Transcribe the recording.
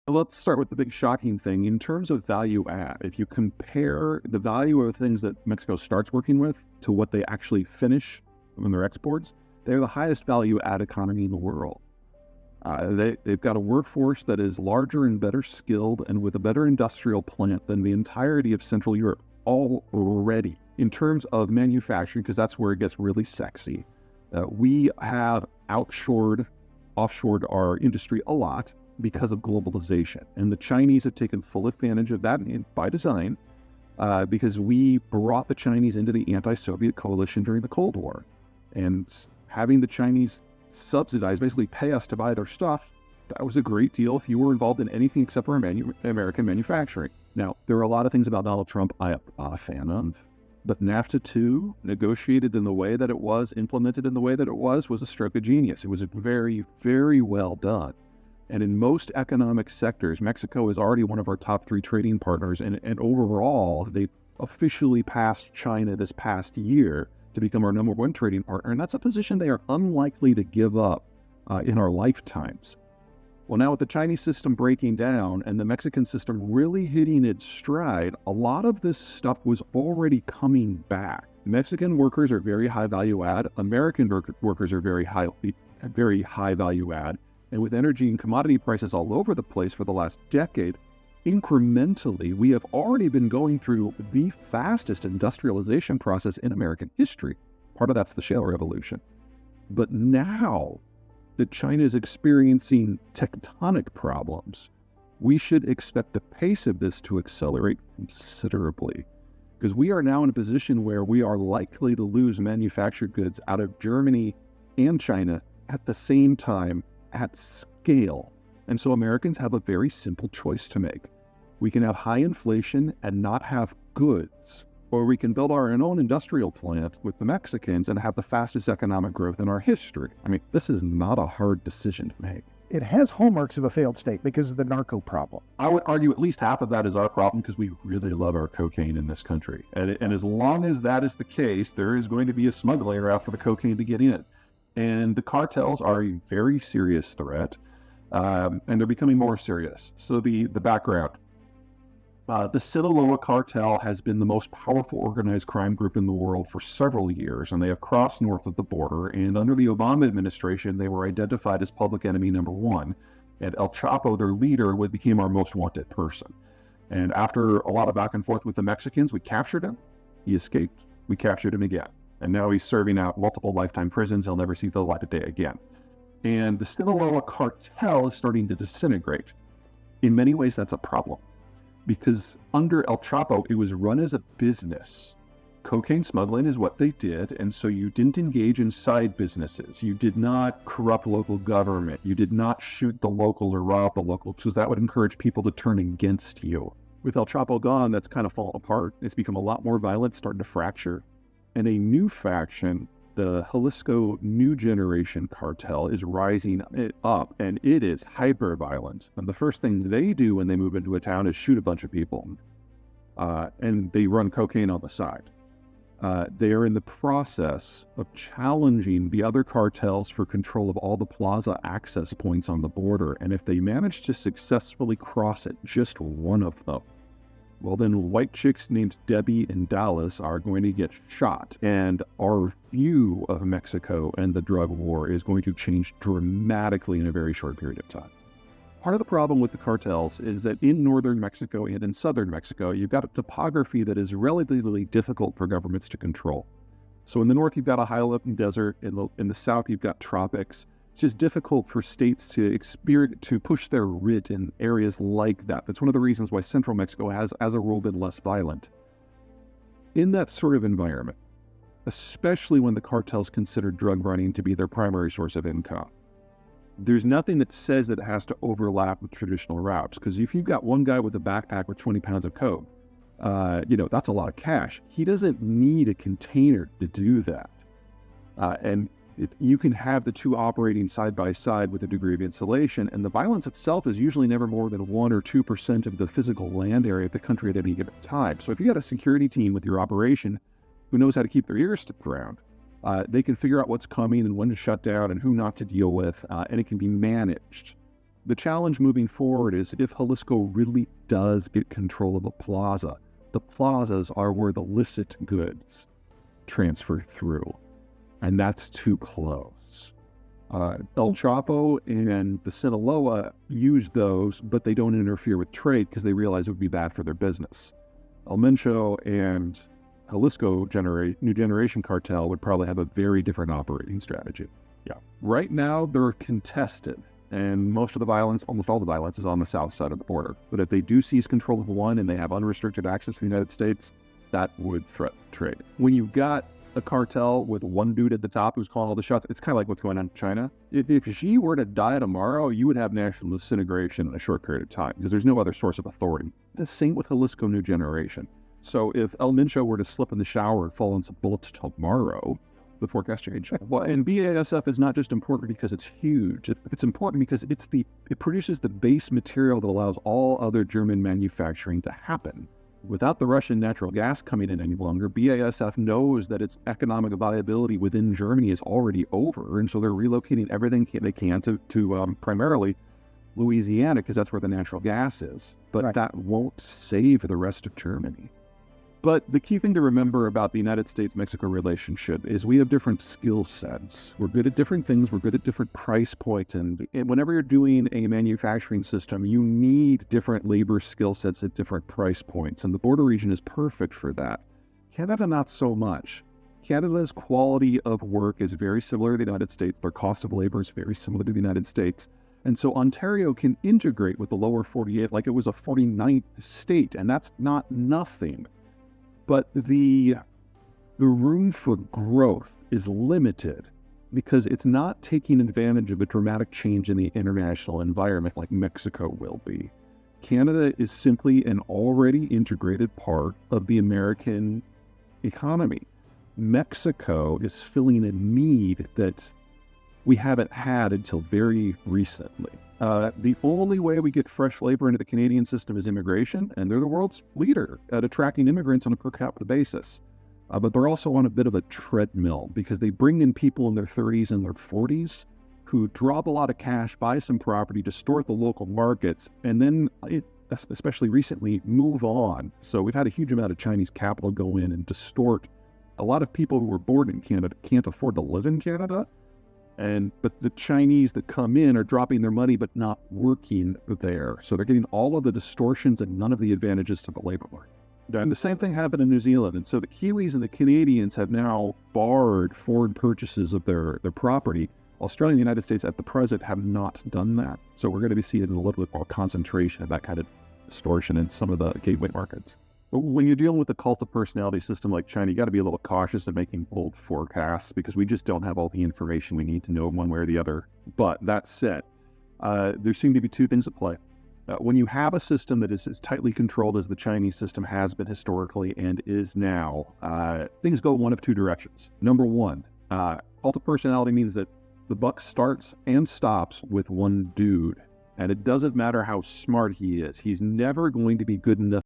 Let's start with the big shocking thing. In terms of value add, if you compare the value of things that Mexico starts working with to what they actually finish when their exports, they're the highest value add economy in the world. They've got a workforce that is larger and better skilled and with a better industrial plant than the entirety of Central Europe already. In terms of manufacturing, because that's where it gets really sexy, we have offshored our industry a lot because of globalization. And the Chinese have taken full advantage of that by design, because we brought the Chinese into the anti-Soviet coalition during the Cold War. And having the Chinese subsidize, basically pay us to buy their stuff, that was a great deal if you were involved in anything except for American manufacturing. Now, there are a lot of things about Donald Trump I'm not a fan of, but NAFTA 2, negotiated in the way that it was, implemented in the way that it was a stroke of genius. It was very, very well done. And in most economic sectors, Mexico is already one of our top 3 trading partners. And overall, they officially passed China this past year to become our number 1 trading partner. And that's a position they are unlikely to give up in our lifetimes. Well, now with the Chinese system breaking down and the Mexican system really hitting its stride, a lot of this stuff was already coming back. Mexican workers are very high value add. American workers are very high value add. And with energy and commodity prices all over the place for the last decade, incrementally, we have already been going through the fastest industrialization process in American history. Part of that's the shale revolution. But now that China is experiencing tectonic problems, we should expect the pace of this to accelerate considerably, because we are now in a position where we are likely to lose manufactured goods out of Germany and China at the same time at scale. And so Americans have a very simple choice to make. We can have high inflation and not have goods, or we can build our own industrial plant with the Mexicans and have the fastest economic growth in our history. I mean, this is not a hard decision to make. It has hallmarks of a failed state because of the narco problem. I would argue at least half of that is our problem, because we really love our cocaine in this country. And as long as that is the case, there is going to be a smuggler out for the cocaine to get in. And the cartels are a very serious threat, and they're becoming more serious. So the background. The Sinaloa cartel has been the most powerful organized crime group in the world for several years, and they have crossed north of the border. And under the Obama administration, they were identified as public enemy number 1. And El Chapo, their leader, became our most wanted person. And after a lot of back and forth with the Mexicans, we captured him. He escaped. We captured him again. And now he's serving out multiple lifetime prisons. He'll never see the light of day again. And the Sinaloa cartel is starting to disintegrate. In many ways, that's a problem, because under El Chapo, it was run as a business. Cocaine smuggling is what they did, and so you didn't engage in side businesses. You did not corrupt local government. You did not shoot the local or rob the local, because that would encourage people to turn against you. With El Chapo gone, that's kind of fallen apart. It's become a lot more violent, starting to fracture. And a new faction, the Jalisco New Generation Cartel, is rising up, and it is hyper-violent. And the first thing they do when they move into a town is shoot a bunch of people. And they run cocaine on the side. They are in the process of challenging the other cartels for control of all the plaza access points on the border. And if they manage to successfully cross it, just one of them, well, then white chicks named Debbie and Dallas are going to get shot. And our view of Mexico and the drug war is going to change dramatically in a very short period of time. Part of the problem with the cartels is that in northern Mexico and in southern Mexico, you've got a topography that is relatively difficult for governments to control. So in the north, you've got a high-level desert. In the south, you've got tropics. It's just difficult for states to push their writ in areas like that. That's one of the reasons why central Mexico has, as a rule, been less violent. In that sort of environment, especially when the cartels consider drug running to be their primary source of income, there's nothing that says that it has to overlap with traditional routes. Because if you've got one guy with a backpack with 20 pounds of coke, that's a lot of cash. He doesn't need a container to do that. You can have the two operating side by side with a degree of insulation, and the violence itself is usually never more than 1 or 2% of the physical land area of the country at any given time. So if you got a security team with your operation who knows how to keep their ears to the ground, they can figure out what's coming and when to shut down and who not to deal with, and it can be managed. The challenge moving forward is if Jalisco really does get control of the plazas are where the illicit goods transfer through, and that's too close. El Chapo and the Sinaloa use those, but they don't interfere with trade because they realize it would be bad for their business. El Mencho and Jalisco New Generation Cartel would probably have a very different operating strategy. Yeah. Right now, they're contested, and most of the violence, almost all the violence, is on the south side of the border. But if they do seize control of one and they have unrestricted access to the United States, that would threaten trade. When you've got a cartel with one dude at the top who's calling all the shots, it's kind of like what's going on in China. If Xi were to die tomorrow, you would have national disintegration in a short period of time because there's no other source of authority. The same with Jalisco New Generation. So if El Mencho were to slip in the shower and fall on some bullets tomorrow, the forecast change. Well, and BASF is not just important because it's huge. It's important because it produces the base material that allows all other German manufacturing to happen. Without the Russian natural gas coming in any longer, BASF knows that its economic viability within Germany is already over, and so they're relocating everything they can to primarily Louisiana because that's where the natural gas is. But Right. that won't save the rest of Germany. But the key thing to remember about the United States-Mexico relationship is we have different skill sets. We're good at different things. We're good at different price points. And whenever you're doing a manufacturing system, you need different labor skill sets at different price points. And the border region is perfect for that. Canada, not so much. Canada's quality of work is very similar to the United States. Their cost of labor is very similar to the United States. And so Ontario can integrate with the lower 48 like it was a 49th state. And that's not nothing. But the room for growth is limited because it's not taking advantage of a dramatic change in the international environment like Mexico will be. Canada is simply an already integrated part of the American economy. Mexico is filling a need that we haven't had until very recently. The only way we get fresh labor into the Canadian system is immigration, and they're the world's leader at attracting immigrants on a per capita basis. But they're also on a bit of a treadmill because they bring in people in their 30s and their 40s who drop a lot of cash, buy some property, distort the local markets, and then, especially recently, move on. So we've had a huge amount of Chinese capital go in and distort. A lot of people who were born in Canada can't afford to live in Canada. But the Chinese that come in are dropping their money but not working there. So they're getting all of the distortions and none of the advantages to the labor market. And the same thing happened in New Zealand. And so the Kiwis and the Canadians have now barred foreign purchases of their property. Australia and the United States at the present have not done that. So we're going to be seeing a little bit more concentration of that kind of distortion in some of the gateway markets. But when you're dealing with a cult of personality system like China, you got to be a little cautious in making bold forecasts because we just don't have all the information we need to know one way or the other. But that said, there seem to be two things at play. When you have a system that is as tightly controlled as the Chinese system has been historically and is now, things go one of two directions. Number one, cult of personality means that the buck starts and stops with one dude. And it doesn't matter how smart he is. He's never going to be good enough